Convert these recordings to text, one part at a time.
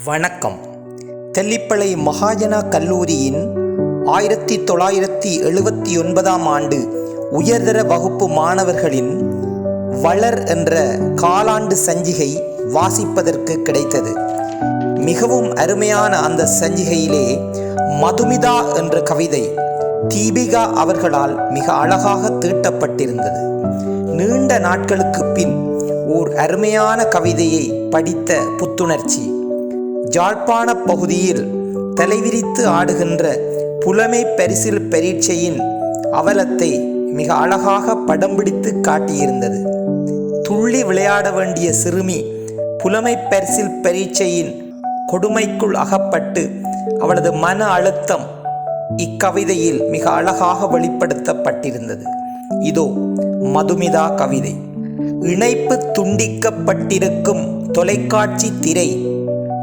வணக்கம். தெல்லிப்பளை மகாஜனா கல்லூரியின் 1979ஆம் ஆண்டு உயர்தர வகுப்பு மாணவர்களின் வளர் என்ற காலாண்டு சஞ்சிகை வாசிப்பதற்கு கிடைத்தது. மிகவும் அருமையான அந்த சஞ்சிகையிலே மதுமிதா என்ற கவிதை தீபிகா அவர்களால் மிக அழகாக தீட்டப்பட்டிருந்தது. நீண்ட நாட்களுக்கு பின் ஓர் அருமையான கவிதையை படித்த புத்துணர்ச்சி. யாழ்ப்பாண பகுதியில் தலைவிரித்து ஆடுகின்ற புலமை பரிசில் பரீட்சையின் அவலத்தை மிக அழகாக படம் பிடித்து காட்டியிருந்தது. துள்ளி விளையாட வேண்டிய சிறுமி புலமை பரிசில் பரீட்சையின் கொடுமைக்குள் அகப்பட்டு அவளது மன அழுத்தம் இக்கவிதையில் மிக அழகாக வெளிப்படுத்தப்பட்டிருந்தது. இதோ மதுமிதா கவிதை. இணைப்பு துண்டிக்கப்பட்டிருக்கும் தொலைக்காட்சி திரை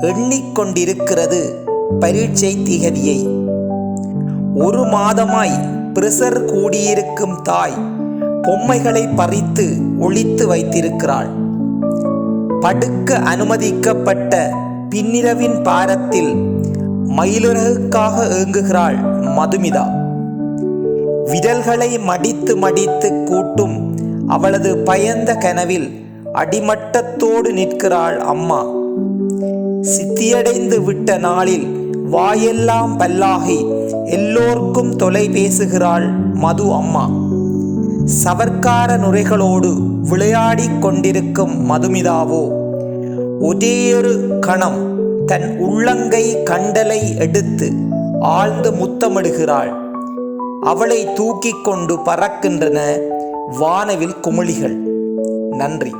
எண்ணிக்கொண்டிருக்கிறது பரீட்சை திகதியை. ஒரு மாதமாய் பிரஷர் கூடியிருக்கும் தாய் பொம்மைகளை பறித்து ஒளித்து வைத்திருக்கிறாள். படுக்க அனுமதிக்கப்பட்ட பின்னிரவின் பாரத்தில் மயிலிறகுக்காக ஏங்குகிறாள் மதுமிதா. விரல்களை மடித்து மடித்து கூட்டும் அவளது பயந்த கனவில் அடிமட்டத்தோடு நிற்கிறாள் அம்மா. சித்தியடைந்து விட்ட நாளில் வாயெல்லாம் பல்லாகி எல்லோர்க்கும் தொலை பேசுகிறாள் மது அம்மா. சவர்க்கார நுரைகளோடு விளையாடி கொண்டிருக்கும் மதுமிதாவோ ஒரேயொரு கணம் தன் உள்ளங்கை கண்டலை எடுத்து ஆழ்ந்து முத்தமிடுகிறாள். அவளை தூக்கி கொண்டு பறக்கின்றன வானவில் குமிழிகள். நன்றி.